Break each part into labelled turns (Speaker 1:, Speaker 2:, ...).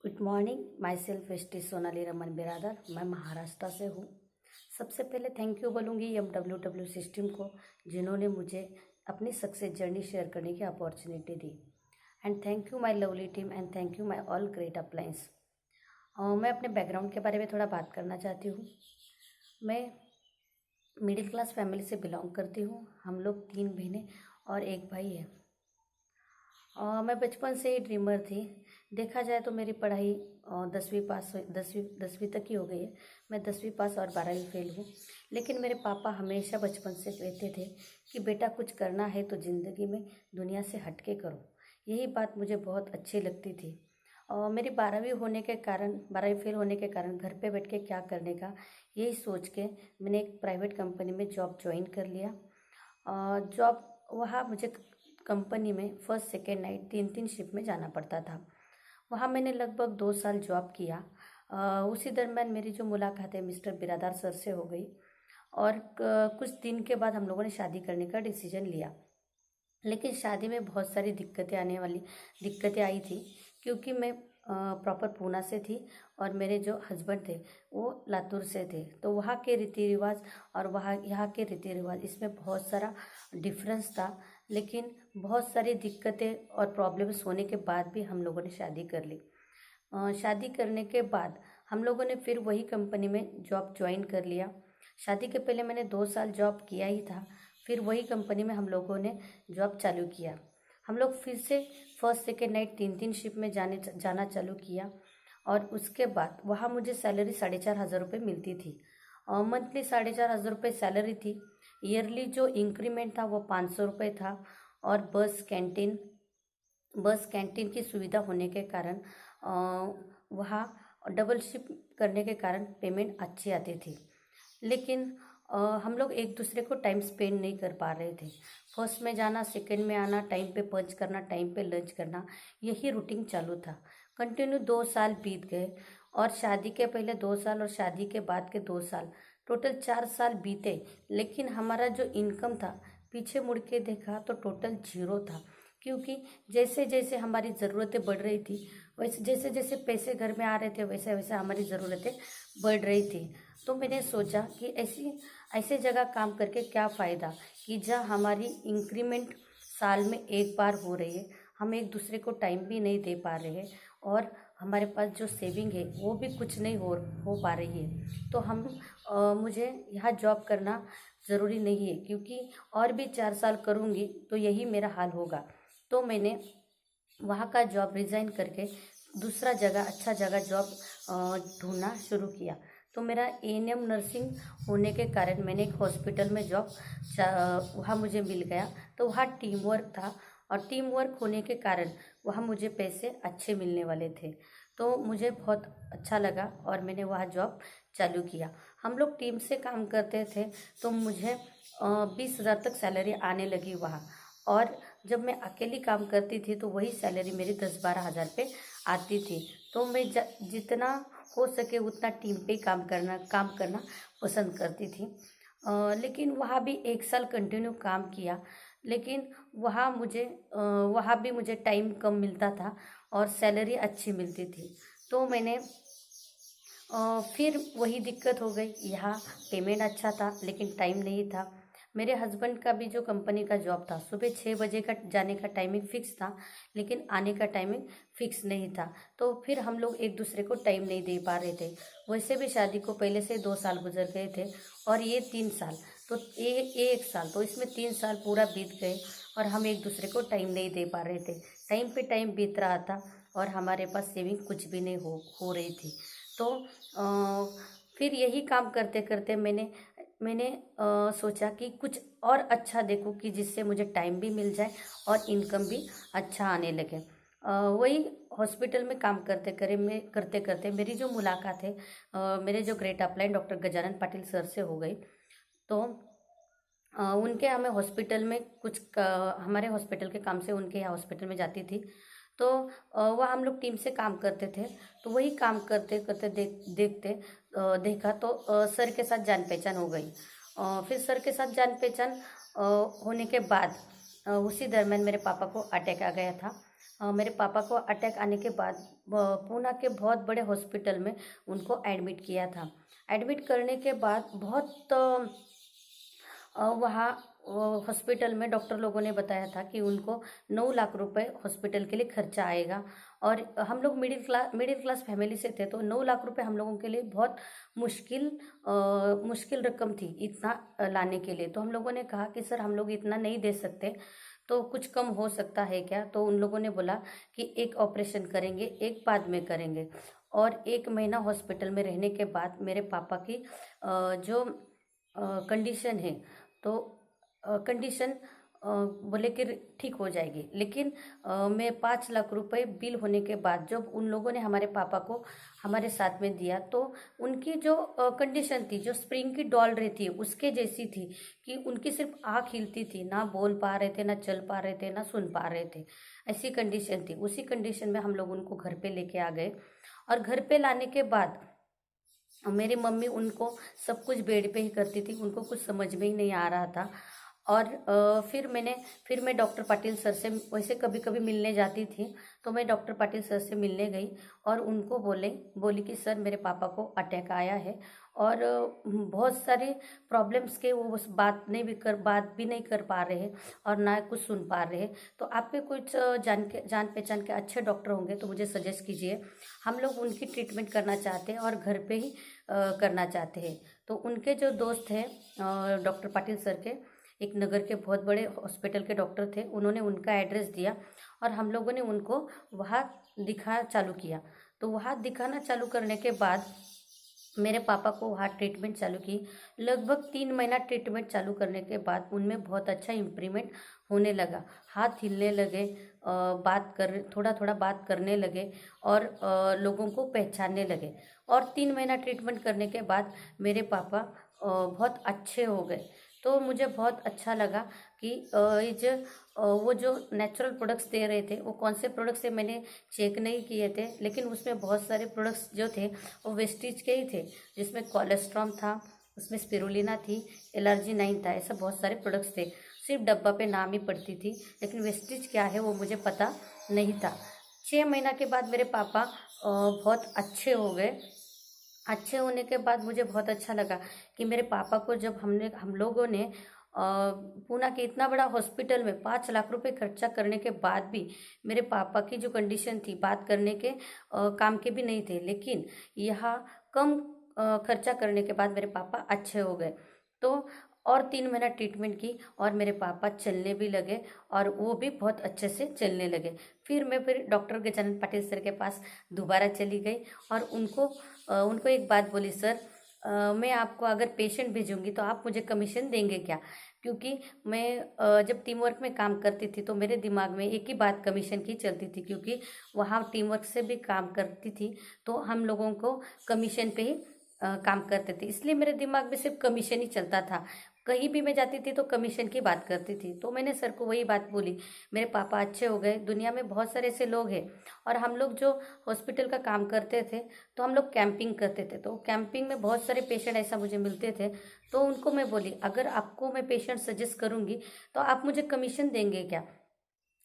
Speaker 1: Good morning. Myself ST Sonali Raman Biradar. मैं महाराष्ट्र से हूँ। सबसे पहले थैंक यू बोलूँगी MWW सिस्टम को, जिन्होंने मुझे अपनी सक्सेस जर्नी शेयर करने की अपॉर्चुनिटी दी। And thank you my lovely team and thank you my all great uplines. मैं अपने बैकग्राउंड के बारे में थोड़ा बात करना चाहती हूँ। मैं मिडिल क्लास फैमिली से बिलोंग करती हूँ। हम लोग 3 बहनें और 1 भाई है। मैं बचपन से ही ड्रीमर थी। देखा जाए तो मेरी पढ़ाई 10वीं पास 10वीं तक ही हो गई है। मैं 10वीं पास और 12वीं फेल हूँ। लेकिन मेरे पापा हमेशा बचपन से कहते थे कि बेटा कुछ करना है तो ज़िंदगी में दुनिया से हट के करो। यही बात मुझे बहुत अच्छी लगती थी। और मेरी 12वीं फेल होने के कारण घर पे बैठ के क्या करने का, यही सोच के मैंने एक प्राइवेट कंपनी में जॉब ज्वाइन कर लिया। जॉब वहाँ मुझे कंपनी में फर्स्ट सेकेंड नाइट 3-3 शिफ्ट में जाना पड़ता था। वहाँ मैंने लगभग 2 साल जॉब किया। उसी दरम्यान मेरी जो मुलाकात है मिस्टर बिरादार सर से हो गई और कुछ दिन के बाद हम लोगों ने शादी करने का डिसीजन लिया। लेकिन शादी में बहुत सारी दिक्कतें आई थी, क्योंकि मैं प्रॉपर पूना से थी और मेरे जो हस्बैंड थे वो लातूर से थे। तो वहाँ के रीति रिवाज और यहाँ के रीति रिवाज, इसमें बहुत सारा डिफरेंस था। लेकिन बहुत सारी दिक्कतें और प्रॉब्लम्स होने के बाद भी हम लोगों ने शादी कर ली। शादी करने के बाद हम लोगों ने फिर वही कंपनी में जॉब ज्वाइन कर लिया। शादी के पहले मैंने 2 साल जॉब किया ही था। फिर वही कंपनी में हम लोगों ने जॉब चालू किया। हम लोग फिर से फर्स्ट सेकेंड नाइट 3-3 शिफ्ट में जाना चालू किया। और उसके बाद वहाँ मुझे सैलरी 4,500 रुपये मिलती थी। मंथली 4,500 रुपये सैलरी थी। ईयरली जो इंक्रीमेंट था वो 500 रुपये था। और बस कैंटीन की सुविधा होने के कारण वहाँ डबल शिफ्ट करने के कारण पेमेंट अच्छी आती थी। लेकिन हम लोग एक दूसरे को टाइम स्पेंड नहीं कर पा रहे थे। फर्स्ट में जाना, सेकंड में आना, टाइम पे पंच करना, टाइम पे लंच करना, यही रूटीन चालू था। कंटिन्यू 2 साल बीत गए और शादी के पहले 2 साल और शादी के बाद के 2 साल, टोटल 4 साल बीते। लेकिन हमारा जो इनकम था, पीछे मुड़ के देखा तो टोटल 0 था। क्योंकि जैसे जैसे हमारी ज़रूरतें बढ़ रही थी, वैसे जैसे जैसे पैसे घर में आ रहे थे, वैसे वैसे हमारी ज़रूरतें बढ़ रही थी। तो मैंने सोचा कि ऐसे जगह काम करके क्या फ़ायदा, कि जहाँ हमारी इंक्रीमेंट साल में एक बार हो रही है, हम एक दूसरे को टाइम भी नहीं दे पा रहे हैं और हमारे पास जो सेविंग है वो भी कुछ नहीं हो पा रही है। तो मुझे यहाँ जॉब करना ज़रूरी नहीं है, क्योंकि और भी 4 साल करूँगी तो यही मेरा हाल होगा। तो मैंने वहाँ का जॉब रिज़ाइन करके दूसरा जगह, अच्छा जगह जॉब ढूंढना शुरू किया। तो मेरा ANM नर्सिंग होने के कारण मैंने एक हॉस्पिटल में जॉब वहाँ मुझे मिल गया। तो वहाँ टीम वर्क था और टीम वर्क होने के कारण वहाँ मुझे पैसे अच्छे मिलने वाले थे। तो मुझे बहुत अच्छा लगा और मैंने वहाँ जॉब चालू किया। हम लोग टीम से काम करते थे तो मुझे 20,000 तक सैलरी आने लगी वहाँ। और जब मैं अकेली काम करती थी तो वही सैलरी मेरी 10-12 हज़ार पे आती थी। तो मैं जितना हो सके उतना टीम पे काम करना पसंद करती थी। लेकिन वहाँ भी 1 साल कंटिन्यू काम किया। लेकिन वहाँ भी मुझे टाइम कम मिलता था और सैलरी अच्छी मिलती थी। तो मैंने फिर वही दिक्कत हो गई। यहाँ पेमेंट अच्छा था लेकिन टाइम नहीं था। मेरे हस्बैंड का भी जो कंपनी का जॉब था, सुबह 6 बजे का जाने का टाइमिंग फिक्स था, लेकिन आने का टाइमिंग फिक्स नहीं था। तो फिर हम लोग एक दूसरे को टाइम नहीं दे पा रहे थे। वैसे भी शादी को पहले से 2 साल गुजर गए थे और ये 3 साल, तो ये 1 साल, तो इसमें 3 साल पूरा बीत गए और हम एक दूसरे को टाइम नहीं दे पा रहे थे। टाइम पे टाइम बीत रहा था और हमारे पास सेविंग कुछ भी नहीं हो रही थी। तो फिर यही काम करते करते मैंने सोचा कि कुछ और अच्छा देखूं, कि जिससे मुझे टाइम भी मिल जाए और इनकम भी अच्छा आने लगे। वही हॉस्पिटल में काम करते करते मेरी जो मुलाकात है मेरे जो great upline doctor Gajanan Patil sir से हो गई। तो उनके यहाँ मैं हॉस्पिटल में हमारे हॉस्पिटल के काम से उनके यहाँ हॉस्पिटल में जाती थी। तो वह हम लोग टीम से काम करते थे। तो वही काम करते करते देखा तो सर के साथ जान पहचान हो गई। फिर सर के साथ जान पहचान होने के बाद उसी दरम्यान मेरे पापा को अटैक आ गया था। मेरे पापा को अटैक आने के बाद पूना के बहुत बड़े हॉस्पिटल में उनको एडमिट किया था। एडमिट करने के बाद बहुत वहाँ हॉस्पिटल में डॉक्टर लोगों ने बताया था कि उनको 9 लाख रुपए हॉस्पिटल के लिए खर्चा आएगा। और हम लोग मिडिल क्लास फैमिली से थे, तो 9 लाख रुपए हम लोगों के लिए बहुत मुश्किल रकम थी इतना लाने के लिए। तो हम लोगों ने कहा कि सर हम लोग इतना नहीं दे सकते, तो कुछ कम हो सकता है क्या? तो उन लोगों ने बोला कि एक ऑपरेशन करेंगे, एक बाद में करेंगे। और 1 महीना हॉस्पिटल में रहने के बाद मेरे पापा की जो कंडीशन है, तो कंडीशन बोले कि ठीक हो जाएगी। लेकिन मैं 5 लाख रुपए बिल होने के बाद जब उन लोगों ने हमारे पापा को हमारे साथ में दिया, तो उनकी जो कंडीशन थी, जो स्प्रिंग की डॉल रहती है उसके जैसी थी, कि उनकी सिर्फ आँख हिलती थी, ना बोल पा रहे थे, ना चल पा रहे थे, ना सुन पा रहे थे, ऐसी कंडीशन थी। उसी कंडीशन में हम लोग उनको घर पे लेके आ गए। और घर पे लाने के बाद मेरी मम्मी उनको सब कुछ बेड पे ही करती थी, उनको कुछ समझ में ही नहीं आ रहा था। और फिर मैं डॉक्टर पाटिल सर से वैसे कभी कभी मिलने जाती थी, तो मैं डॉक्टर पाटिल सर से मिलने गई और उनको बोली कि सर मेरे पापा को अटैक आया है और बहुत सारी प्रॉब्लम्स के वो बस बात भी नहीं कर पा रहे हैं और ना कुछ सुन पा रहे हैं। तो आपके कुछ जान पहचान के अच्छे डॉक्टर होंगे तो मुझे सजेस्ट कीजिए। हम लोग उनकी ट्रीटमेंट करना चाहते हैं और घर पे ही करना चाहते हैं। तो उनके जो दोस्त हैं डॉक्टर पाटिल सर के, एक नगर के बहुत बड़े हॉस्पिटल के डॉक्टर थे, उन्होंने उनका एड्रेस दिया और हम लोगों ने उनको वहाँ दिखा चालू किया। तो वहाँ दिखाना चालू करने के बाद मेरे पापा को वहाँ ट्रीटमेंट चालू की। लगभग 3 महीना ट्रीटमेंट चालू करने के बाद उनमें बहुत अच्छा इम्प्रूवमेंट होने लगा। हाथ हिलने लगे, थोड़ा थोड़ा बात करने लगे और लोगों को पहचानने लगे। और 3 महीना ट्रीटमेंट करने के बाद मेरे पापा बहुत अच्छे हो गए। तो मुझे बहुत अच्छा लगा कि वो जो नेचुरल प्रोडक्ट्स दे रहे थे, वो कौन से प्रोडक्ट्स थे मैंने चेक नहीं किए थे, लेकिन उसमें बहुत सारे प्रोडक्ट्स जो थे वो वेस्टीज के ही थे, जिसमें कोलेस्ट्रॉम था, उसमें स्पिरुलिना थी, एलर्जी 9 था, ऐसा बहुत सारे प्रोडक्ट्स थे। सिर्फ डब्बा पे नाम ही पड़ती थी, लेकिन वेस्टीज क्या है वो मुझे पता नहीं था। 6 महीना के बाद मेरे पापा बहुत अच्छे हो गए। अच्छे होने के बाद मुझे बहुत अच्छा लगा कि मेरे पापा को जब हम लोगों ने पूना के इतना बड़ा हॉस्पिटल में 5 लाख रुपए खर्चा करने के बाद भी मेरे पापा की जो कंडीशन थी, बात करने के काम के भी नहीं थे, लेकिन यहाँ कम खर्चा करने के बाद मेरे पापा अच्छे हो गए। तो और 3 महीना ट्रीटमेंट की और मेरे पापा चलने भी लगे और वो भी बहुत अच्छे से चलने लगे। फिर डॉक्टर गजानन पाटिल सर के पास दोबारा चली गई और उनको एक बात बोली, सर मैं आपको अगर पेशेंट भेजूंगी तो आप मुझे कमीशन देंगे क्या? क्योंकि मैं जब टीम वर्क में काम करती थी तो मेरे दिमाग में एक ही बात कमीशन की चलती थी, क्योंकि वहाँ टीम वर्क से भी काम करती थी तो हम लोगों को कमीशन पे ही काम करते थे, इसलिए मेरे दिमाग में सिर्फ कमीशन ही चलता था। कहीं भी मैं जाती थी तो कमीशन की बात करती थी। तो मैंने सर को वही बात बोली, मेरे पापा अच्छे हो गए। दुनिया में बहुत सारे ऐसे लोग हैं और हम लोग जो हॉस्पिटल का काम करते थे तो हम लोग कैंपिंग करते थे, तो कैंपिंग में बहुत सारे पेशेंट ऐसा मुझे मिलते थे। तो उनको मैं बोली, अगर आपको मैं पेशेंट सजेस्ट करूँगी तो आप मुझे कमीशन देंगे क्या?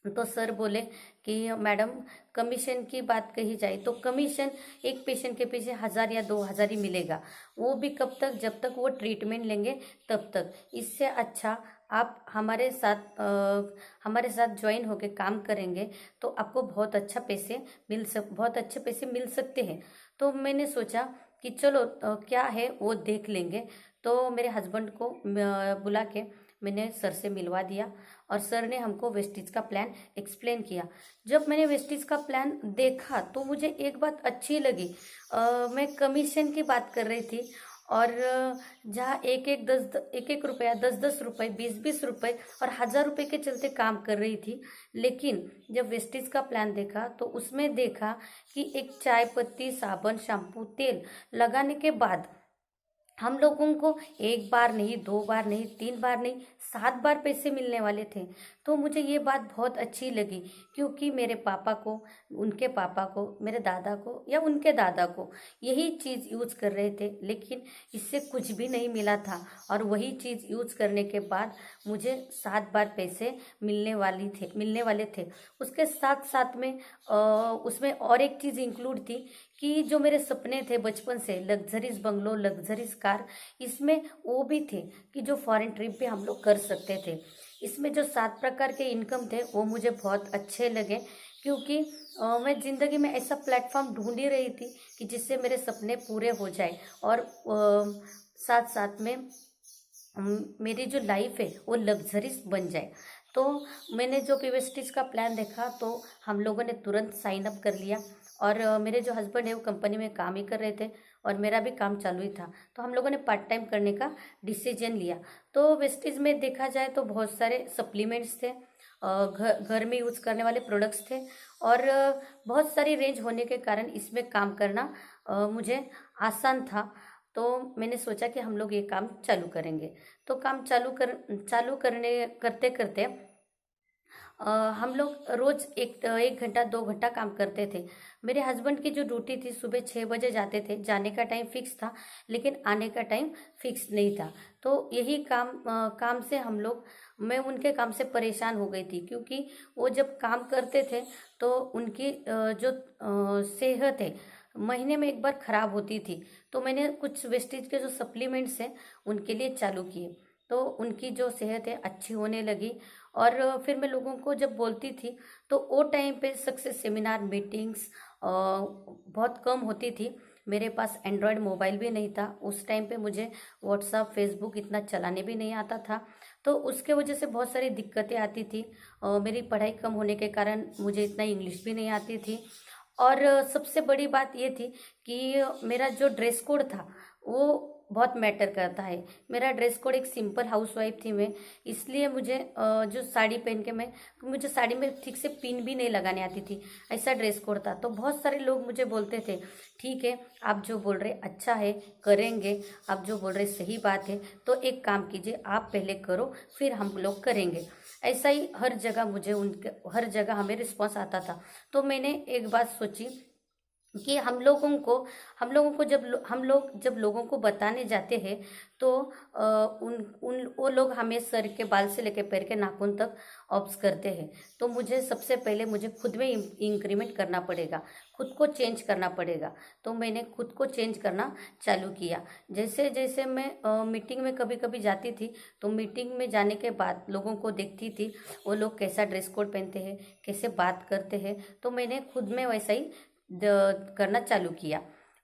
Speaker 1: तो सर बोले कि मैडम, कमीशन की बात कही जाए तो कमीशन एक पेशेंट के पीछे 1000 या 2000 ही मिलेगा, वो भी कब तक? जब तक वो ट्रीटमेंट लेंगे तब तक। इससे अच्छा आप हमारे साथ ज्वाइन होके काम करेंगे तो आपको बहुत बहुत अच्छे पैसे मिल सकते हैं। तो मैंने सोचा कि चलो क्या है वो देख लेंगे। तो मेरे हस्बैंड को बुला के मैंने सर से मिलवा दिया और सर ने हमको वेस्टीज का प्लान एक्सप्लेन किया। जब मैंने वेस्टीज का प्लान देखा तो मुझे एक बात अच्छी लगी। मैं कमीशन की बात कर रही थी और जहाँ एक एक रुपया, 10 10 रुपये, 20 20 रुपये और 1000 रुपये के चलते काम कर रही थी, लेकिन जब वेस्टीज का प्लान देखा तो उसमें देखा कि एक चाय पत्ती, साबुन, शैम्पू, तेल लगाने के बाद हम लोगों को एक बार नहीं, दो बार नहीं, तीन बार नहीं, 7 बार पैसे मिलने वाले थे। तो मुझे ये बात बहुत अच्छी लगी, क्योंकि मेरे पापा को, उनके पापा को, मेरे दादा को या उनके दादा को यही चीज़ यूज़ कर रहे थे, लेकिन इससे कुछ भी नहीं मिला था। और वही चीज़ यूज़ करने के बाद मुझे 7 बार पैसे मिलने वाले थे। उसके साथ साथ में उसमें और एक चीज़ इंक्लूड थी कि जो मेरे सपने थे बचपन से, लग्जरीज बंगलो, लग्जरीज कार, इसमें वो भी थे कि जो फॉरेन ट्रिप पे हम लोग कर सकते थे। इसमें जो 7 प्रकार के इनकम थे वो मुझे बहुत अच्छे लगे, क्योंकि मैं ज़िंदगी में ऐसा प्लेटफॉर्म ढूंढ ही रही थी कि जिससे मेरे सपने पूरे हो जाए और साथ साथ में मेरी जो लाइफ है वो लग्जरीज बन जाए। तो मैंने जो पीवेस्टीज का प्लान देखा तो हम लोगों ने तुरंत साइन अप कर लिया। और मेरे जो हस्बैंड है वो कंपनी में काम ही कर रहे थे और मेरा भी काम चालू ही था, तो हम लोगों ने पार्ट टाइम करने का डिसीजन लिया। तो वेस्टीज में देखा जाए तो बहुत सारे सप्लीमेंट्स थे, घर में यूज़ करने वाले प्रोडक्ट्स थे, और बहुत सारी रेंज होने के कारण इसमें काम करना मुझे आसान था। तो मैंने सोचा कि हम लोग ये काम चालू करेंगे। तो काम चालू करने करते करते हम लोग रोज़ एक घंटा 2 घंटा काम करते थे। मेरे हस्बैंड की जो ड्यूटी थी, सुबह 6 बजे जाते थे, जाने का टाइम फिक्स था लेकिन आने का टाइम फिक्स नहीं था। तो यही काम से मैं उनके काम से परेशान हो गई थी, क्योंकि वो जब काम करते थे तो उनकी जो सेहत है महीने में एक बार ख़राब होती थी। तो मैंने कुछ वेस्टेज के जो सप्लीमेंट्स हैं उनके लिए चालू किए, तो उनकी जो सेहत है अच्छी होने लगी। और फिर मैं लोगों को जब बोलती थी तो वो टाइम पे सक्सेस सेमिनार मीटिंग्स बहुत कम होती थी। मेरे पास एंड्रॉयड मोबाइल भी नहीं था उस टाइम पे, मुझे व्हाट्सअप फेसबुक इतना चलाने भी नहीं आता था। तो उसके वजह से बहुत सारी दिक्कतें आती थी। मेरी पढ़ाई कम होने के कारण मुझे इतना इंग्लिश भी नहीं आती थी। और सबसे बड़ी बात ये थी कि मेरा जो ड्रेस कोड था वो बहुत मैटर करता है। मेरा ड्रेस कोड, एक सिंपल हाउसवाइफ थी मैं, इसलिए मुझे जो साड़ी पहन के मुझे साड़ी में ठीक से पिन भी नहीं लगाने आती थी, ऐसा ड्रेस कोड था। तो बहुत सारे लोग मुझे बोलते थे, ठीक है आप जो बोल रहे अच्छा है, करेंगे, आप जो बोल रहे सही बात है, तो एक काम कीजिए आप पहले करो फिर हम लोग करेंगे। ऐसा ही हर जगह हमें रिस्पॉन्स आता था। तो मैंने एक बात सोची कि हम लोगों को जब लोगों को बताने जाते हैं तो उन उन वो लोग हमें सर के बाल से लेकर पैर के नाखून तक ऑब्स करते हैं। तो मुझे सबसे पहले खुद में इंक्रीमेंट करना पड़ेगा, खुद को चेंज करना पड़ेगा। तो मैंने खुद को चेंज करना चालू किया। जैसे जैसे मैं मीटिंग में कभी कभी जाती थी, तो मीटिंग में जाने के बाद लोगों को देखती थी वो लोग कैसा ड्रेस कोड पहनते हैं, कैसे बात करते हैं, तो मैंने खुद में वैसा ही करना चालू किया।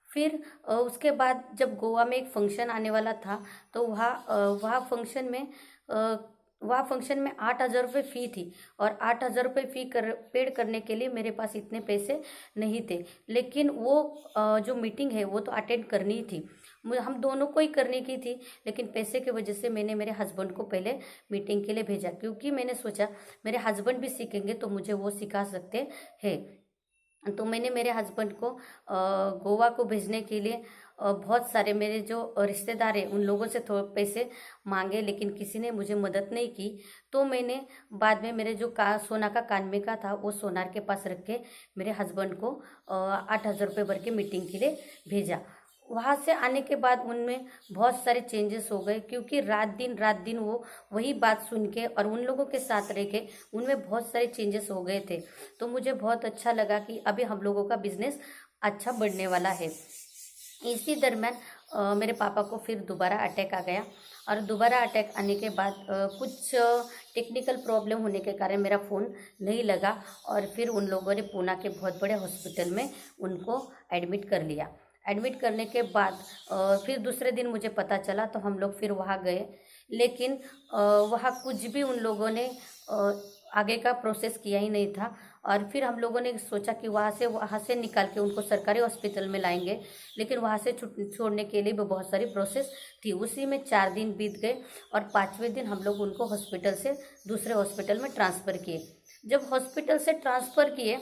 Speaker 1: फिर उसके बाद जब गोवा में एक फंक्शन आने वाला था, तो वहाँ फंक्शन में 8,000 रुपये फ़ी थी। और 8,000 रुपये फ़ी पेड करने के लिए मेरे पास इतने पैसे नहीं थे। लेकिन वो जो मीटिंग है वो तो अटेंड करनी ही थी, हम दोनों को ही करने की थी। लेकिन पैसे की वजह से मैंने मेरे हस्बैंड को पहले मीटिंग के लिए भेजा, क्योंकि मैंने सोचा मेरे हस्बैंड भी सीखेंगे तो मुझे वो सिखा सकते हैं। तो मैंने मेरे हस्बैंड को गोवा को भेजने के लिए बहुत सारे मेरे जो रिश्तेदार हैं उन लोगों से थोड़े पैसे मांगे, लेकिन किसी ने मुझे मदद नहीं की। तो मैंने बाद में मेरे जो सोना का कान में का था वो सोनार के पास रख के मेरे हस्बैंड को 8,000 रुपये भर के मीटिंग के लिए भेजा। वहाँ से आने के बाद उनमें बहुत सारे चेंजेस हो गए, क्योंकि रात दिन वो वही बात सुन के और उन लोगों के साथ रह के उनमें बहुत सारे चेंजेस हो गए थे। तो मुझे बहुत अच्छा लगा कि अभी हम लोगों का बिजनेस अच्छा बढ़ने वाला है। इसी दरम्यान मेरे पापा को फिर दोबारा अटैक आ गया, और दोबारा अटैक आने के बाद कुछ टेक्निकल प्रॉब्लम होने के कारण मेरा फ़ोन नहीं लगा, और फिर उन लोगों ने पूना के बहुत बड़े हॉस्पिटल में उनको एडमिट कर लिया। एडमिट करने के बाद फिर दूसरे दिन मुझे पता चला, तो हम लोग फिर वहाँ गए। लेकिन वहाँ कुछ भी उन लोगों ने आगे का प्रोसेस किया ही नहीं था। और फिर हम लोगों ने सोचा कि वहाँ से निकाल के उनको सरकारी हॉस्पिटल में लाएंगे, लेकिन वहाँ से छोड़ने के लिए भी बहुत सारी प्रोसेस थी। उसी में 4 दिन बीत गए, और 5वें दिन हम लोग उनको हॉस्पिटल से दूसरे हॉस्पिटल में ट्रांसफ़र किए। जब हॉस्पिटल से ट्रांसफ़र किए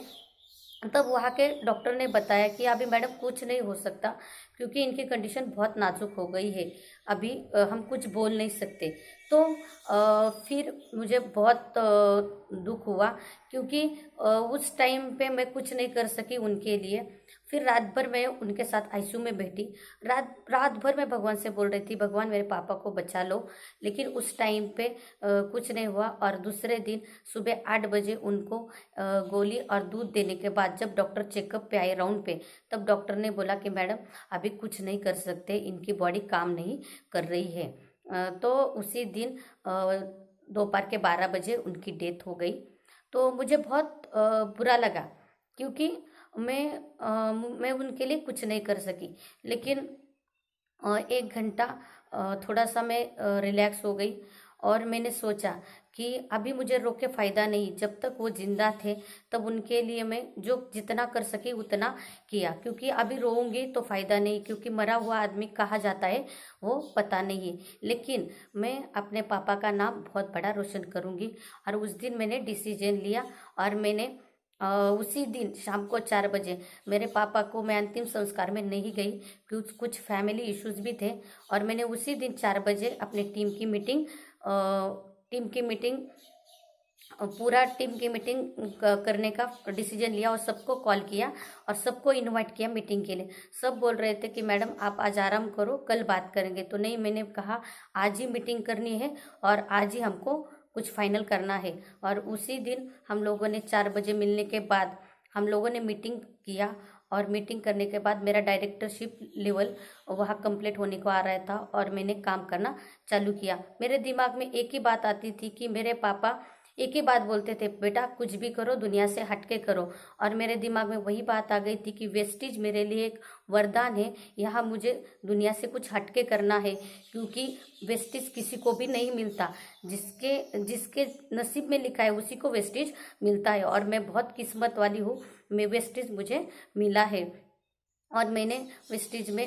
Speaker 1: तब वहाँ के डॉक्टर ने बताया कि अभी मैडम कुछ नहीं हो सकता, क्योंकि इनकी कंडीशन बहुत नाजुक हो गई है, अभी हम कुछ बोल नहीं सकते। तो फिर मुझे बहुत दुख हुआ, क्योंकि उस टाइम पे मैं कुछ नहीं कर सकी उनके लिए। फिर रात भर मैं उनके साथ आईसीयू में बैठी। रात रात भर मैं भगवान से बोल रही थी, भगवान मेरे पापा को बचा लो। लेकिन उस टाइम पे कुछ नहीं हुआ, और दूसरे दिन सुबह 8 बजे उनको गोली और दूध देने के बाद जब डॉक्टर चेकअप पे आए राउंड पे, तब डॉक्टर ने बोला कि मैडम अभी कुछ नहीं कर सकते, इनकी बॉडी काम नहीं कर रही है। तो उसी दिन दोपहर के 12 बजे उनकी डेथ हो गई। तो मुझे बहुत बुरा लगा, क्योंकि मैं उनके लिए कुछ नहीं कर सकी। लेकिन 1 घंटा थोड़ा सा मैं रिलैक्स हो गई, और मैंने सोचा कि अभी मुझे रोक के फ़ायदा नहीं, जब तक वो जिंदा थे तब उनके लिए मैं जो जितना कर सकी उतना किया, क्योंकि अभी रोऊंगी तो फ़ायदा नहीं, क्योंकि मरा हुआ आदमी कहाँ जाता है वो पता नहीं है। लेकिन मैं अपने पापा का नाम बहुत बड़ा रोशन करूँगी। और उस दिन मैंने डिसीजन लिया, और मैंने उसी दिन शाम को 4 बजे मेरे पापा को, मैं अंतिम संस्कार में नहीं गई, कुछ कुछ फैमिली इश्यूज भी थे। और मैंने उसी दिन 4 बजे अपने टीम की मीटिंग पूरा टीम की मीटिंग करने का डिसीजन लिया, और सबको कॉल किया और सबको इनवाइट किया मीटिंग के लिए। सब बोल रहे थे कि मैडम आप आज आराम करो, कल बात करेंगे। तो नहीं, मैंने कहा आज ही मीटिंग करनी है, और आज ही हमको कुछ फाइनल करना है। और उसी दिन हम लोगों ने 4 बजे मिलने के बाद हम लोगों ने मीटिंग किया, और मीटिंग करने के बाद मेरा डायरेक्टरशिप लेवल वहाँ कंप्लीट होने को आ रहा था, और मैंने काम करना चालू किया। मेरे दिमाग में एक ही बात आती थी कि मेरे पापा एक ही बात बोलते थे, बेटा कुछ भी करो दुनिया से हटके करो। और मेरे दिमाग में वही बात आ गई थी कि वेस्टीज मेरे लिए एक वरदान है, यहाँ मुझे दुनिया से कुछ हटके करना है, क्योंकि वेस्टीज किसी को भी नहीं मिलता। जिसके जिसके नसीब में लिखा है उसी को वेस्टीज मिलता है, और मैं बहुत किस्मत वाली हूँ, मैं वेस्टीज मुझे मिला है। और मैंने वेस्टीज में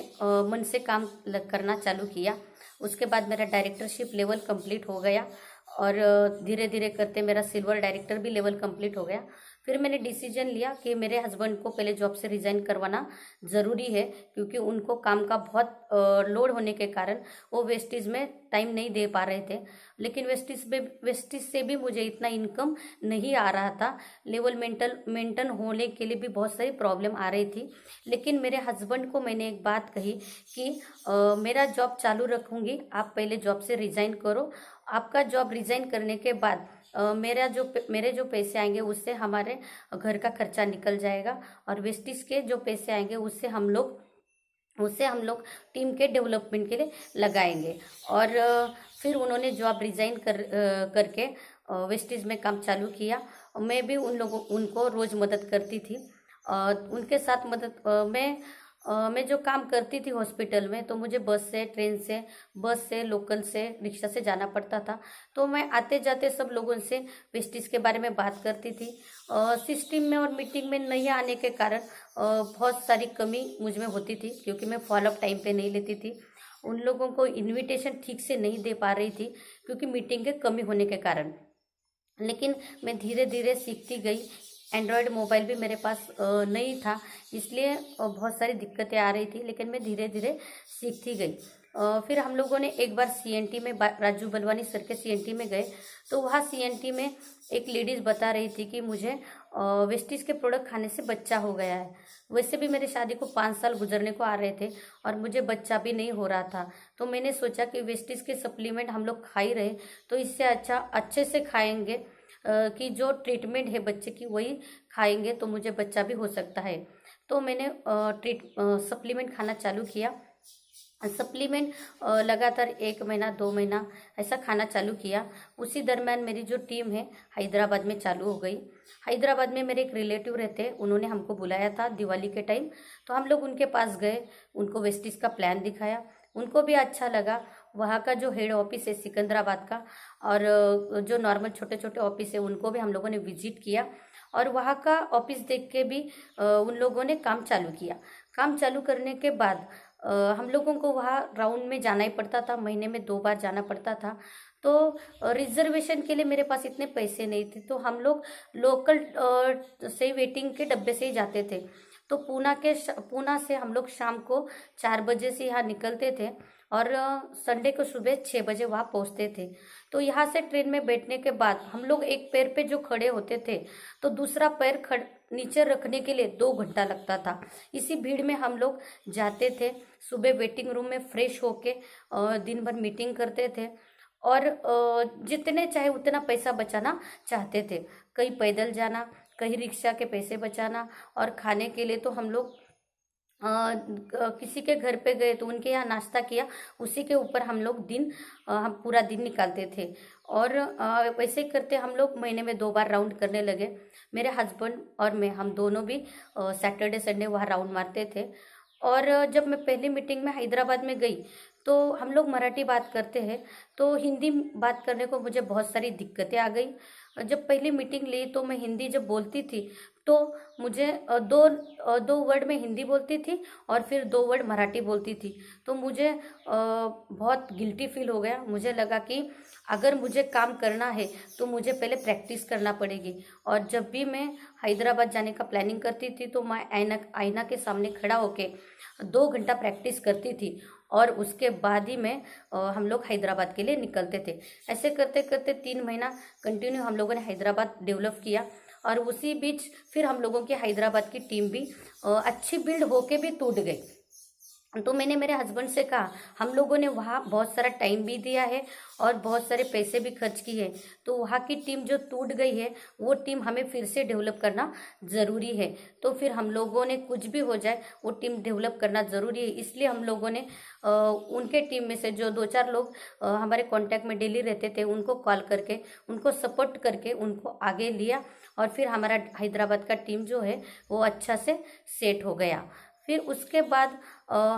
Speaker 1: मन से काम करना चालू किया। उसके बाद मेरा डायरेक्टरशिप लेवल कंप्लीट हो गया, और धीरे धीरे करते मेरा सिल्वर डायरेक्टर भी लेवल कंप्लीट हो गया। फिर मैंने डिसीजन लिया कि मेरे हस्बैंड को पहले जॉब से रिज़ाइन करवाना ज़रूरी है, क्योंकि उनको काम का बहुत लोड होने के कारण वो वेस्टीज में टाइम नहीं दे पा रहे थे। लेकिन वेस्टीज से भी मुझे इतना इनकम नहीं आ रहा था, लेवल मेंटेन होने के लिए भी बहुत सारी प्रॉब्लम आ रही थी। लेकिन मेरे हस्बैंड को मैंने एक बात कही कि मेरा जॉब चालू रखूँगी, आप पहले जॉब से रिज़ाइन करो। आपका जॉब रिज़ाइन करने के बाद मेरे जो पैसे आएंगे उससे हमारे घर का खर्चा निकल जाएगा, और वेस्टिज के जो पैसे आएंगे उससे हम लोग टीम के डेवलपमेंट के लिए लगाएंगे। और फिर उन्होंने जॉब रिज़ाइन करके वेस्टिज में काम चालू किया। मैं भी उनको रोज़ मदद करती थी। उनके साथ मैं जो काम करती थी हॉस्पिटल में, तो मुझे बस से लोकल से रिक्शा से जाना पड़ता था। तो मैं आते जाते सब लोगों से वेस्टिज के बारे में बात करती थी। सिस्टम में और मीटिंग में नहीं आने के कारण बहुत सारी कमी मुझ में होती थी, क्योंकि मैं फॉलोअप टाइम पे नहीं लेती थी। उन लोगों को इनविटेशन ठीक से नहीं दे पा रही थी, क्योंकि मीटिंग के कमी होने के कारण। लेकिन मैं धीरे धीरे सीखती गई। एंड्रॉयड मोबाइल भी मेरे पास नहीं था, इसलिए बहुत सारी दिक्कतें आ रही थी, लेकिन मैं धीरे धीरे सीखती गई। फिर हम लोगों ने एक बार सीएनटी में राजू बलवानी सर के सीएनटी में गए, तो वहाँ सीएनटी में एक लेडीज़ बता रही थी कि मुझे वेस्टीज के प्रोडक्ट खाने से बच्चा हो गया है। वैसे भी मेरी शादी को 5 साल गुजरने को आ रहे थे, और मुझे बच्चा भी नहीं हो रहा था। तो मैंने सोचा कि वेस्टीज के सप्लीमेंट हम लोग खा ही रहे, तो इससे अच्छे से खाएंगे कि जो ट्रीटमेंट है बच्चे की वही खाएंगे, तो मुझे बच्चा भी हो सकता है। तो मैंने सप्लीमेंट खाना चालू किया। सप्लीमेंट लगातार 1 महीना 2 महीना ऐसा खाना चालू किया। उसी दरम्यान मेरी जो टीम है हैदराबाद में चालू हो गई। हैदराबाद में मेरे एक रिलेटिव रहते, उन्होंने हमको बुलाया था दिवाली के टाइम, तो हम लोग उनके पास गए, उनको वेस्टीज का प्लान दिखाया, उनको भी अच्छा लगा। वहाँ का जो हेड ऑफिस है सिकंदराबाद का, और जो नॉर्मल छोटे छोटे ऑफिस है उनको भी हम लोगों ने विजिट किया, और वहाँ का ऑफिस देख के भी उन लोगों ने काम चालू किया। काम चालू करने के बाद हम लोगों को वहाँ राउंड में जाना ही पड़ता था, महीने में 2 बार जाना पड़ता था। तो रिजर्वेशन के लिए मेरे पास इतने पैसे नहीं थे, तो हम लोग लोकल से वेटिंग के डब्बे से ही जाते थे। तो पूना से हम लोग शाम को 4 बजे से यहाँ निकलते थे और संडे को सुबह 6 बजे वहाँ पहुँचते थे। तो यहाँ से ट्रेन में बैठने के बाद हम लोग एक पैर पे जो खड़े होते थे तो दूसरा पैर नीचे रखने के लिए 2 घंटा लगता था। इसी भीड़ में हम लोग जाते थे, सुबह वेटिंग रूम में फ्रेश होके दिन भर मीटिंग करते थे और जितने चाहे उतना पैसा बचाना चाहते थे। कहीं पैदल जाना, कहीं रिक्शा के पैसे बचाना, और खाने के लिए तो हम लोग किसी के घर पे गए तो उनके यहाँ नाश्ता किया, उसी के ऊपर हम लोग हम पूरा दिन निकालते थे। और वैसे ही करते हम लोग महीने में 2 बार राउंड करने लगे। मेरे हस्बैंड और मैं, हम दोनों भी सैटरडे संडे वहाँ राउंड मारते थे। और जब मैं पहली मीटिंग में हैदराबाद में गई तो हम लोग मराठी बात करते हैं, तो हिंदी बात करने को मुझे बहुत सारी दिक्कतें आ गई। जब पहली मीटिंग ली तो मैं हिंदी जब बोलती थी तो मुझे दो वर्ड में हिंदी बोलती थी और फिर 2 वर्ड मराठी बोलती थी। तो मुझे बहुत गिल्टी फील हो गया। मुझे लगा कि अगर मुझे काम करना है तो मुझे पहले प्रैक्टिस करना पड़ेगी। और जब भी मैं हैदराबाद जाने का प्लानिंग करती थी तो मैं आईना के सामने खड़ा होके 2 घंटा प्रैक्टिस करती थी और उसके बाद ही हम लोग हैदराबाद के लिए निकलते थे। ऐसे करते करते 3 महीना कंटिन्यू हम लोगों ने हैदराबाद डेवलप किया। और उसी बीच फिर हम लोगों की हैदराबाद की टीम भी अच्छी बिल्ड होके भी टूट गई। तो मैंने मेरे हस्बैंड से कहा, हम लोगों ने वहाँ बहुत सारा टाइम भी दिया है और बहुत सारे पैसे भी खर्च किए, तो वहाँ की टीम जो टूट गई है वो टीम हमें फिर से डेवलप करना ज़रूरी है। तो फिर हम लोगों ने कुछ भी हो जाए वो टीम डेवलप करना ज़रूरी है। इसलिए हम लोगों ने उनके टीम में से जो 2-4 लोग हमारे कांटेक्ट में डेली रहते थे उनको कॉल करके, उनको सपोर्ट करके उनको आगे लिया और फिर हमारा हैदराबाद का टीम जो है वो अच्छा से सेट हो गया। फिर उसके बाद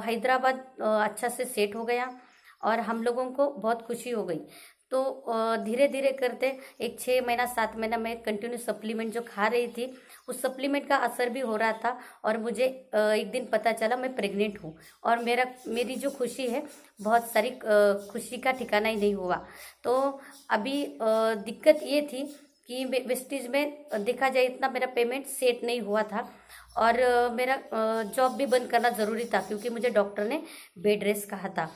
Speaker 1: हैदराबाद अच्छा से सेट हो गया और हम लोगों को बहुत खुशी हो गई। तो धीरे धीरे करते एक 6 महीना 7 महीना मैं कंटिन्यू सप्लीमेंट जो खा रही थी उस सप्लीमेंट का असर भी हो रहा था और मुझे एक दिन पता चला मैं प्रेग्नेंट हूँ। और मेरी जो खुशी है, बहुत सारी खुशी का ठिकाना ही नहीं हुआ। तो अभी दिक्कत ये थी कि वेस्टीज में देखा जाए इतना मेरा पेमेंट सेट नहीं हुआ था और मेरा जॉब भी बंद करना ज़रूरी था क्योंकि मुझे डॉक्टर ने बेड रेस्ट कहा था।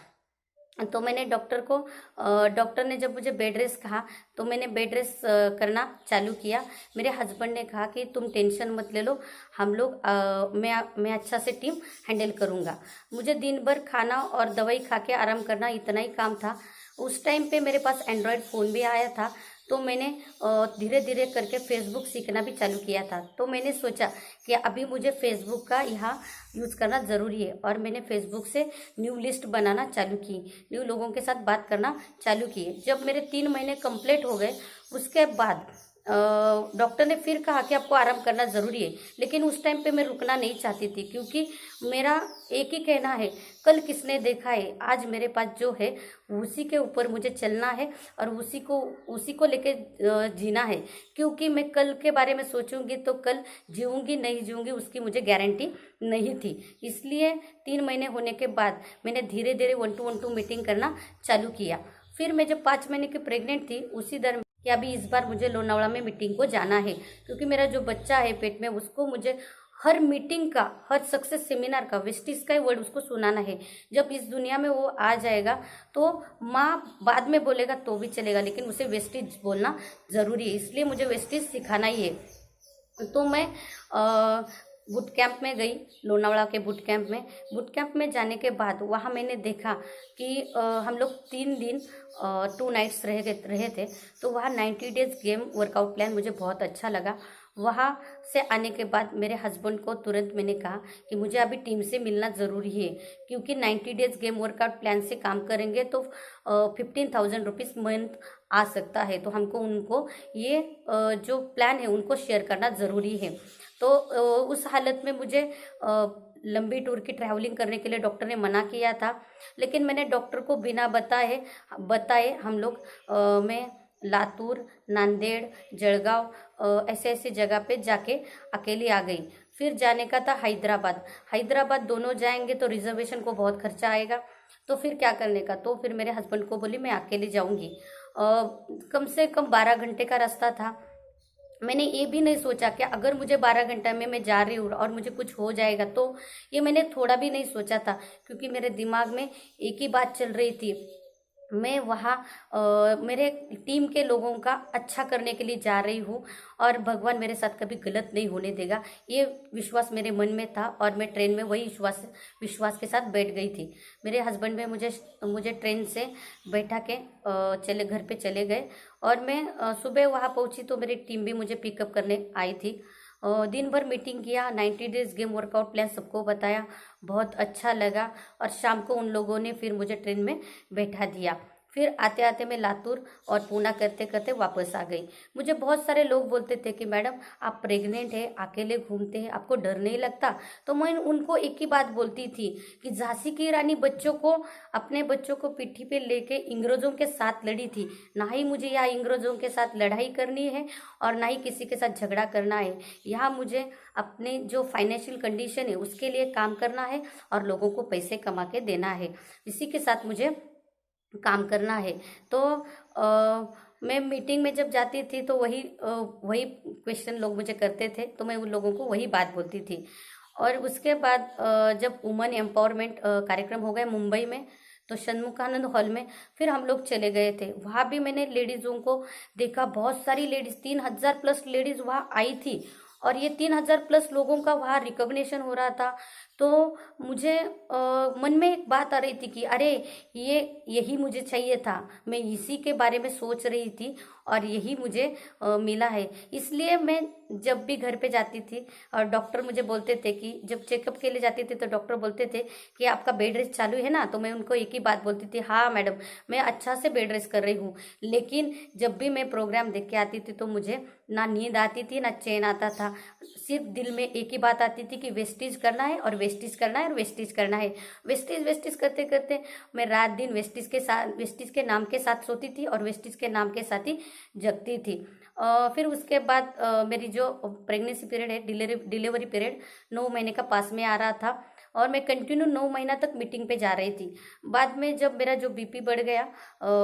Speaker 1: तो मैंने डॉक्टर ने जब मुझे बेड रेस्ट कहा तो मैंने बेड रेस्ट करना चालू किया। मेरे हस्बैंड ने कहा कि तुम टेंशन मत ले लो, हम लोग मैं अच्छा से टीम हैंडल करूँगा। मुझे दिन भर खाना और दवाई खा के आराम करना इतना ही काम था। उस टाइम पे मेरे पास एंड्रॉयड फ़ोन भी आया था, तो मैंने धीरे धीरे करके फ़ेसबुक सीखना भी चालू किया था। तो मैंने सोचा कि अभी मुझे फ़ेसबुक का यहाँ यूज़ करना ज़रूरी है और मैंने फ़ेसबुक से न्यू लिस्ट बनाना चालू की, न्यू लोगों के साथ बात करना चालू किए। जब मेरे 3 महीने कंप्लीट हो गए उसके बाद डॉक्टर ने फिर कहा कि आपको आराम करना ज़रूरी है, लेकिन उस टाइम पे मैं रुकना नहीं चाहती थी क्योंकि मेरा एक ही कहना है, कल किसने देखा है, आज मेरे पास जो है उसी के ऊपर मुझे चलना है और उसी को लेके जीना है। क्योंकि मैं कल के बारे में सोचूंगी तो कल जीऊँगी नहीं जीऊँगी उसकी मुझे गारंटी नहीं थी। इसलिए 3 महीने होने के बाद मैंने धीरे धीरे 1-to-1 मीटिंग करना चालू किया। फिर मैं जब 5 महीने की प्रेग्नेंट थी उसी दरमियान कि अभी इस बार मुझे लोनावला में मीटिंग को जाना है क्योंकि मेरा जो बच्चा है पेट में उसको मुझे हर मीटिंग का, हर सक्सेस सेमिनार का वेस्टीज का ही वर्ड उसको सुनाना है। जब इस दुनिया में वो आ जाएगा तो माँ बाद में बोलेगा तो भी चलेगा, लेकिन उसे वेस्टीज बोलना ज़रूरी है। इसलिए मुझे वेस्टीज सिखाना ही है। तो मैं बूट कैंप में गई, लोनावला के बूट कैंप में जाने के बाद वहाँ मैंने देखा कि हम लोग 3 दिन 2 नाइट्स रहे थे। तो वहाँ 90 डेज गेम वर्कआउट प्लान मुझे बहुत अच्छा लगा। वहाँ से आने के बाद मेरे हस्बैंड को तुरंत मैंने कहा कि मुझे अभी टीम से मिलना ज़रूरी है क्योंकि 90 डेज गेम वर्कआउट प्लान से काम करेंगे तो 15,000 रुपीज़ मंथ आ सकता है। तो हमको उनको ये जो प्लान है उनको शेयर करना ज़रूरी है। तो उस हालत में मुझे लंबी टूर की ट्रैवलिंग करने के लिए डॉक्टर ने मना किया था, लेकिन मैंने डॉक्टर को बिना बताए हम लोग मैं लातूर, नांदेड़, जळगांव ऐसे जगह पे जाके अकेली आ गई। फिर जाने का था हैदराबाद दोनों जाएंगे तो रिजर्वेशन को बहुत खर्चा आएगा। तो फिर क्या करने का, तो फिर मेरे हस्बैंड को बोली मैं अकेले जाऊंगी। कम से कम 12 घंटे का रास्ता था। मैंने ये भी नहीं सोचा कि अगर मुझे 12 घंटा में मैं जा रही हूँ और मुझे कुछ हो जाएगा, तो ये मैंने थोड़ा भी नहीं सोचा था, क्योंकि मेरे दिमाग में एक ही बात चल रही थी। मैं वहाँ मेरे टीम के लोगों का अच्छा करने के लिए जा रही हूँ और भगवान मेरे साथ कभी गलत नहीं होने देगा, ये विश्वास मेरे मन में था। और मैं ट्रेन में वही विश्वास के साथ बैठ गई थी। मेरे हस्बैंड भी मुझे ट्रेन से बैठा के घर पे चले गए और मैं सुबह वहाँ पहुँची तो मेरी टीम भी मुझे पिकअप करने आई थी। दिन भर मीटिंग किया, 90 डेज गेम वर्कआउट प्लान सबको बताया, बहुत अच्छा लगा। और शाम को उन लोगों ने फिर मुझे ट्रेन में बैठा दिया। फिर आते आते मैं लातूर और पूना करते करते वापस आ गई। मुझे बहुत सारे लोग बोलते थे कि मैडम आप प्रेग्नेंट है, अकेले घूमते हैं, आपको डर नहीं लगता? तो मैं उनको एक ही बात बोलती थी कि झांसी की रानी अपने बच्चों को पिट्ठी पे लेके अंग्रेजों के साथ लड़ी थी। ना ही मुझे यहाँ अंग्रेजों के साथ लड़ाई करनी है और ना ही किसी के साथ झगड़ा करना है। यहाँ मुझे अपने जो फाइनेंशियल कंडीशन है उसके लिए काम करना है और लोगों को पैसे कमा के देना है, इसी के साथ मुझे काम करना है। तो मैं मीटिंग में जब जाती थी तो वही क्वेश्चन लोग मुझे करते थे, तो मैं उन लोगों को वही बात बोलती थी। और उसके बाद जब वुमेन एम्पावरमेंट कार्यक्रम हो गया मुंबई में, तो षणमुखानंद हॉल में फिर हम लोग चले गए थे। वहाँ भी मैंने लेडीज़ों को देखा, बहुत सारी लेडीज़, 3,000 प्लस लेडीज़ वहाँ आई थी और ये 3,000 प्लस लोगों का वहाँ रिकॉग्निशन हो रहा था। तो मुझे मन में एक बात आ रही थी कि अरे यही मुझे चाहिए था, मैं इसी के बारे में सोच रही थी और यही मुझे मिला है। इसलिए मैं जब भी घर पे जाती थी और डॉक्टर मुझे बोलते थे कि जब चेकअप के लिए जाती थी तो डॉक्टर बोलते थे कि आपका बेड रेस्ट चालू है ना, तो मैं उनको एक ही बात बोलती थी, हाँ मैडम मैं अच्छा से बेड रेस्ट कर रही हूँ। लेकिन जब भी मैं प्रोग्राम देख के आती थी तो मुझे ना नींद आती थी ना चैन आता था। सिर्फ दिल में एक ही बात आती थी कि वेस्टेज करना है और वेस्टेज करना है और वेस्टेज करना है। वेस्टेज करते करते मैं रात दिन वेस्टेज के नाम के साथ सोती थी और वेस्टेज के नाम के साथ ही जगती थी। फिर उसके बाद मेरी जो प्रेगनेंसी पीरियड है, डिलीवरी पीरियड 9 महीने का पास में आ रहा था और मैं कंटिन्यू 9 महीना तक मीटिंग पे जा रही थी। बाद में जब मेरा जो बीपी बढ़ गया,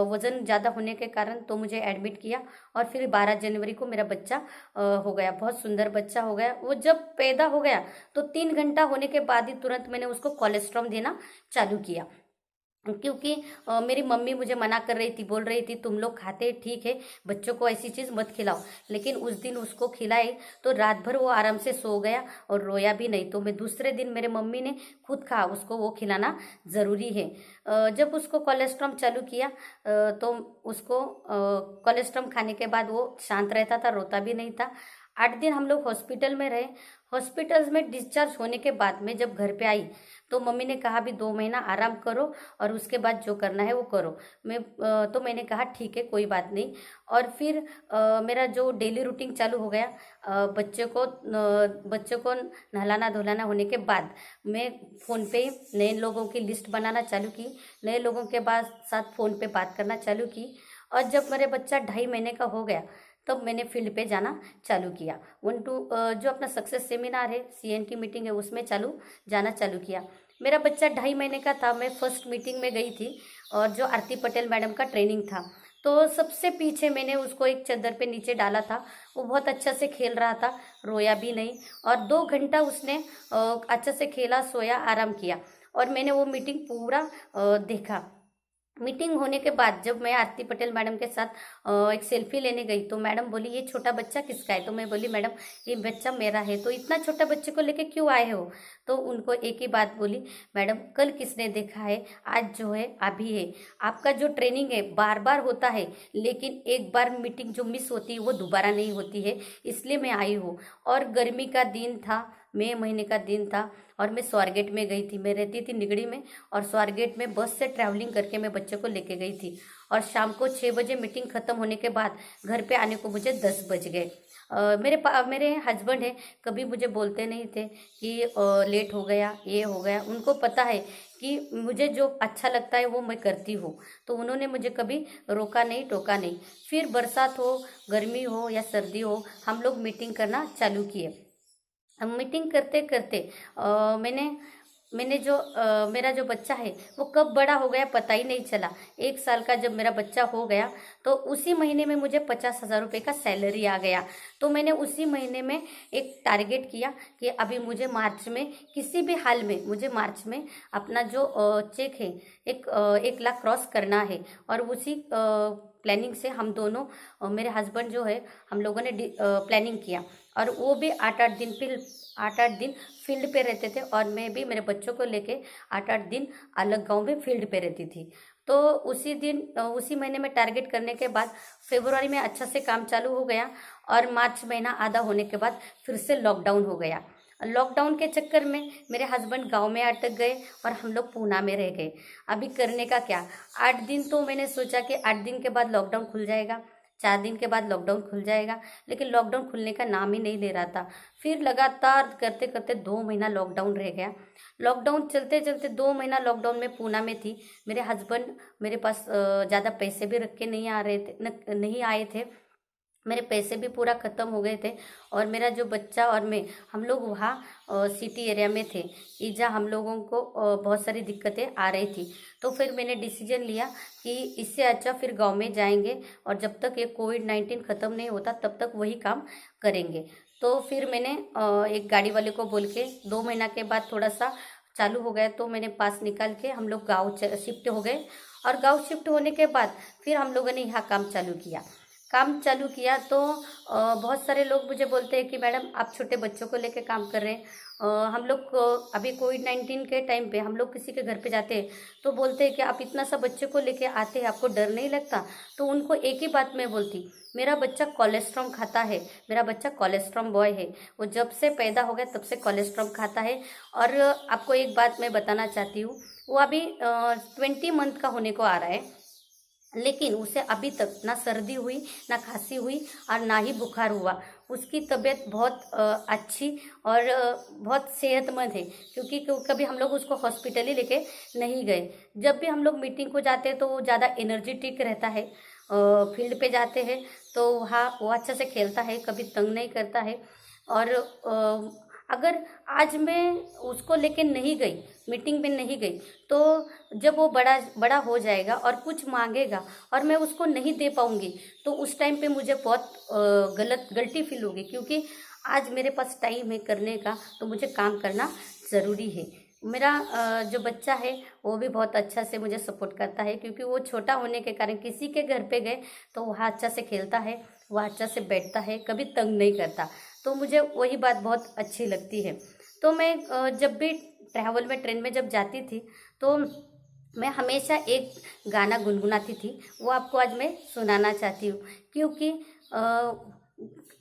Speaker 1: वज़न ज़्यादा होने के कारण, तो मुझे एडमिट किया और फिर 12 जनवरी को मेरा बच्चा हो गया। बहुत सुंदर बच्चा हो गया। वो जब पैदा हो गया तो 3 घंटा होने के बाद ही तुरंत मैंने उसको कोलेस्ट्रॉम देना चालू किया, क्योंकि मेरी मम्मी मुझे मना कर रही थी, बोल रही थी तुम लोग खाते ठीक है, बच्चों को ऐसी चीज़ मत खिलाओ। लेकिन उस दिन उसको खिलाई तो रात भर वो आराम से सो गया और रोया भी नहीं। तो मैं दूसरे दिन मेरे मम्मी ने खुद कहा उसको वो खिलाना ज़रूरी है। जब उसको कोलेस्ट्रॉम चालू किया तो उसको कोलेस्ट्रॉम खाने के बाद वो शांत रहता था, रोता भी नहीं था। 8 दिन हम लोग हॉस्पिटल में रहे। हॉस्पिटल्स में डिस्चार्ज होने के बाद में जब घर पे आई तो मम्मी ने कहा भी 2 महीना आराम करो और उसके बाद जो करना है वो करो। तो मैंने कहा ठीक है कोई बात नहीं। और फिर मेरा जो डेली रूटीन चालू हो गया। बच्चों को नहलाना धुलाना होने के बाद मैं फ़ोन पे नए लोगों की लिस्ट बनाना चालू की, नए लोगों के साथ फ़ोन पे बात करना चालू की। और जब मेरे बच्चा 2.5 महीने का हो गया तब मैंने फील्ड पे जाना चालू किया। जो अपना सक्सेस सेमिनार है, CN की मीटिंग है, उसमें जाना चालू किया। मेरा बच्चा 2.5 महीने का था, मैं फर्स्ट मीटिंग में गई थी और जो आरती पटेल मैडम का ट्रेनिंग था, तो सबसे पीछे मैंने उसको एक चादर पे नीचे डाला था। वो बहुत अच्छा से खेल रहा था, रोया भी नहीं और 2 घंटा उसने अच्छा से खेला, सोया, आराम किया और मैंने वो मीटिंग पूरा देखा। मीटिंग होने के बाद जब मैं आरती पटेल मैडम के साथ एक सेल्फी लेने गई तो मैडम बोली ये छोटा बच्चा किसका है? तो मैं बोली मैडम ये बच्चा मेरा है। तो इतना छोटा बच्चे को लेके क्यों आए हो? तो उनको एक ही बात बोली, मैडम कल किसने देखा है, आज जो है अभी है। आपका जो ट्रेनिंग है बार बार होता है, लेकिन एक बार मीटिंग जो मिस होती है वो दोबारा नहीं होती है, इसलिए मैं आई हूँ। और गर्मी का दिन था, मई महीने का दिन था और मैं स्वारगेट में गई थी। मैं रहती थी निगड़ी में और स्वारगेट में बस से ट्रैवलिंग करके मैं बच्चे को लेके गई थी और शाम को 6 बजे मीटिंग ख़त्म होने के बाद घर पे आने को मुझे 10 बज गए। मेरे हस्बैंड है, कभी मुझे बोलते नहीं थे कि लेट हो गया, ये हो गया। उनको पता है कि मुझे जो अच्छा लगता है वो मैं करती हूँ, तो उन्होंने मुझे कभी रोका नहीं, टोका नहीं। फिर बरसात हो, गर्मी हो या सर्दी हो, हम लोग मीटिंग करना चालू किए। मीटिंग करते करते मैंने मैंने जो मेरा जो बच्चा है वो कब बड़ा हो गया पता ही नहीं चला। 1 साल का जब मेरा बच्चा हो गया तो उसी महीने में मुझे 50,000 रुपये का सैलरी आ गया। तो मैंने उसी महीने में एक टारगेट किया कि अभी मुझे मार्च में किसी भी हाल में मुझे मार्च में अपना जो चेक है 1 लाख क्रॉस करना है। और उसी प्लानिंग से हम दोनों मेरे हस्बैंड जो है हम लोगों ने प्लानिंग किया। और वो भी 8-8 दिन फील्ड पे रहते थे और मैं भी मेरे बच्चों को लेके 8-8 दिन अलग गांव में फील्ड पे रहती थी। तो उसी महीने में टारगेट करने के बाद फरवरी में अच्छा से काम चालू हो गया। और मार्च महीना आधा होने के बाद फिर से लॉकडाउन हो गया। लॉकडाउन के चक्कर में मेरे हस्बैंड गांव में अटक गए और हम लोग पूना में रह गए। अभी करने का क्या। 8 दिन तो मैंने सोचा कि 8 दिन के बाद लॉकडाउन खुल जाएगा, 4 दिन के बाद लॉकडाउन खुल जाएगा, लेकिन लॉकडाउन खुलने का नाम ही नहीं ले रहा था। फिर लगातार करते करते 2 महीना लॉकडाउन रह गया। लॉकडाउन चलते चलते 2 महीना लॉकडाउन में पूना में थी। मेरे हस्बैंड मेरे पास ज़्यादा पैसे भी रख के नहीं आए थे। मेरे पैसे भी पूरा ख़त्म हो गए थे। और मेरा जो बच्चा और मैं हम लोग वहाँ सिटी एरिया में थे कि जहाँ हम लोगों को बहुत सारी दिक्कतें आ रही थी। तो फिर मैंने डिसीजन लिया कि इससे अच्छा फिर गांव में जाएंगे और जब तक ये कोविड-19 ख़त्म नहीं होता तब तक वही काम करेंगे। तो फिर मैंने एक गाड़ी वाले को बोल के 2 महीना के बाद थोड़ा सा चालू हो गया तो मैंने पास निकाल के हम लोग गाँव शिफ्ट हो गए। और गाँव शिफ्ट होने के बाद फिर हम लोगों ने यहाँ काम चालू किया। तो बहुत सारे लोग मुझे बोलते हैं कि मैडम आप छोटे बच्चों को लेके काम कर रहे हैं। हम लोग अभी कोविड-19 के टाइम पे हम लोग किसी के घर पे जाते हैं तो बोलते हैं कि आप इतना सा बच्चे को लेके आते हैं, आपको डर नहीं लगता। तो उनको एक ही बात मैं बोलती, मेरा बच्चा कोलेस्ट्रॉल खाता है, मेरा बच्चा कोलेस्ट्रॉल बॉय है, वो जब से पैदा हो गया तब से कोलेस्ट्रॉल खाता है। और आपको एक बात मैं बताना चाहती हूँ, वो अभी 20 मंथ का होने को आ रहा है, लेकिन उसे अभी तक ना सर्दी हुई, ना खांसी हुई और ना ही बुखार हुआ। उसकी तबीयत बहुत अच्छी और बहुत सेहतमंद है, क्योंकि कभी हम लोग उसको हॉस्पिटल ही लेके नहीं गए। जब भी हम लोग मीटिंग को जाते हैं तो वो ज़्यादा एनर्जेटिक रहता है। फील्ड पे जाते हैं तो वहाँ वो अच्छा से खेलता है, कभी तंग नहीं करता है। और अगर आज मैं उसको लेके नहीं गई, मीटिंग में नहीं गई, तो जब वो बड़ा बड़ा हो जाएगा और कुछ मांगेगा और मैं उसको नहीं दे पाऊंगी तो उस टाइम पे मुझे बहुत गलती फील होगी, क्योंकि आज मेरे पास टाइम है करने का तो मुझे काम करना ज़रूरी है। मेरा जो बच्चा है वो भी बहुत अच्छा से मुझे सपोर्ट करता है, क्योंकि वो छोटा होने के कारण किसी के घर पे गए तो वहाँ अच्छा से खेलता है, वहाँ अच्छा से बैठता है, कभी तंग नहीं करता। तो मुझे वही बात बहुत अच्छी लगती है। तो मैं जब भी ट्रैवल में ट्रेन में जब जाती थी तो मैं हमेशा एक गाना गुनगुनाती थी, वो आपको आज मैं सुनाना चाहती हूँ। क्योंकि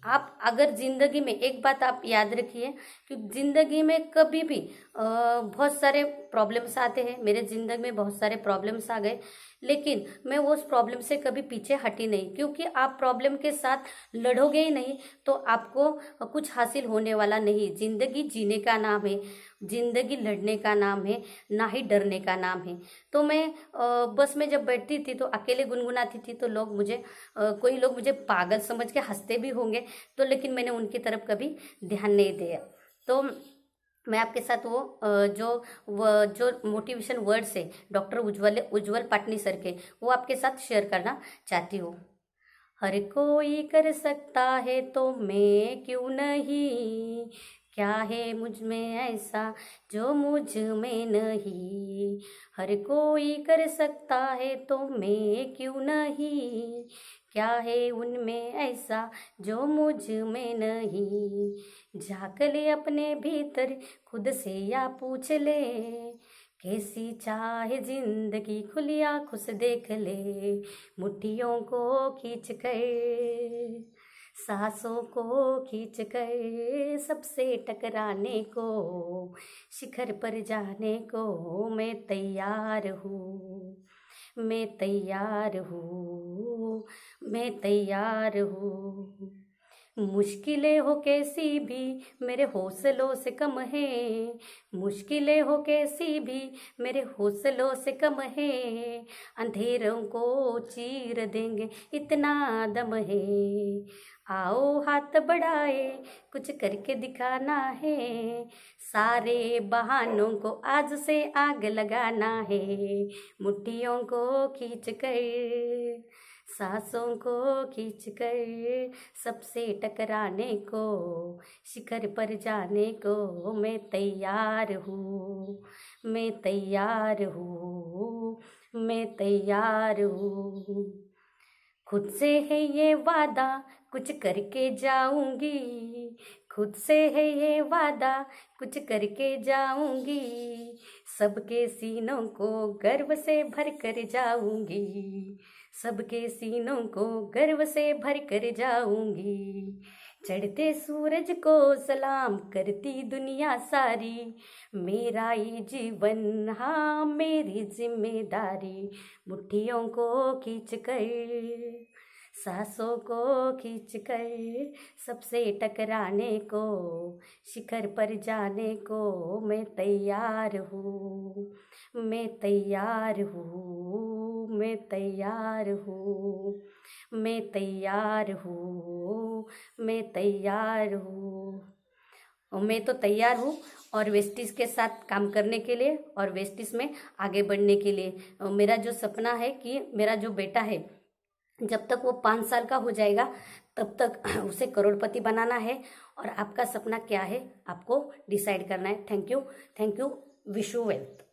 Speaker 1: आप अगर ज़िंदगी में एक बात आप याद रखिए कि ज़िंदगी में कभी भी बहुत सारे प्रॉब्लम्स आते हैं। मेरे ज़िंदगी में बहुत सारे प्रॉब्लम्स आ गए, लेकिन मैं उस प्रॉब्लम से कभी पीछे हटी नहीं, क्योंकि आप प्रॉब्लम के साथ लड़ोगे ही नहीं तो आपको कुछ हासिल होने वाला नहीं। ज़िंदगी जीने का नाम है, ज़िंदगी लड़ने का नाम है, ना ही डरने का नाम है। तो मैं बस में जब बैठती थी तो अकेले गुनगुनाती थी तो कोई लोग मुझे पागल समझ के हंसते भी होंगे, तो लेकिन मैंने उनकी तरफ कभी ध्यान नहीं दिया। तो मैं आपके साथ जो मोटिवेशन वर्ड्स है डॉक्टर उज्जवल पाटनी सर के, वो आपके साथ शेयर करना चाहती हूँ। हर कोई कर सकता है तो मैं क्यों नहीं, क्या है मुझ में ऐसा जो मुझ में नहीं। हर कोई कर सकता है तो मैं क्यों नहीं, क्या है उनमें ऐसा जो मुझ में नहीं। झाँक ले अपने भीतर खुद से या पूछ ले, कैसी चाहे जिंदगी खुली आँखों से देख ले। मुट्ठियों को खींच कर, सांसों को खींच कर, सबसे टकराने को, शिखर पर जाने को मैं तैयार हूँ, मैं तैयार हूँ, मैं तैयार हूँ। मुश्किलें हो कैसी भी मेरे हौसलों से कम है, मुश्किलें हो कैसी भी मेरे हौसलों से कम है। अंधेरों को चीर देंगे इतना दम है, आओ हाथ बढ़ाए, कुछ करके दिखाना है, सारे बहानों को आज से आग लगाना है, मुट्ठियों को खींच कर, सांसों को खींच कर, सबसे टकराने को, शिखर पर जाने को मैं तैयार हूँ, मैं तैयार हूँ, मैं तैयार हूँ। खुद से है ये वादा, कुछ करके जाऊंगी, खुद से है ये वादा, कुछ करके जाऊंगी, सबके सीनों को गर्व से भर कर जाऊंगी, सबके सीनों को गर्व से भर कर जाऊंगी। चढ़ते सूरज को सलाम करती दुनिया सारी, मेरा ये जीवन हाँ मेरी जिम्मेदारी, मुट्ठियों को खींच कर, सांसों को खींच कर, सबसे टकराने को, शिखर पर जाने को मैं तैयार हूँ, मैं तैयार हूँ, मैं तैयार हूँ, मैं तैयार हूँ, मैं तैयार हूँ। और मैं तो तैयार हूँ और वेस्टिस के साथ काम करने के लिए और वेस्टिस में आगे बढ़ने के लिए। मेरा जो सपना है कि मेरा जो बेटा है जब तक वो 5 साल का हो जाएगा तब तक उसे करोड़पति बनाना है। और आपका सपना क्या है आपको डिसाइड करना है। Thank you, wish you wealth.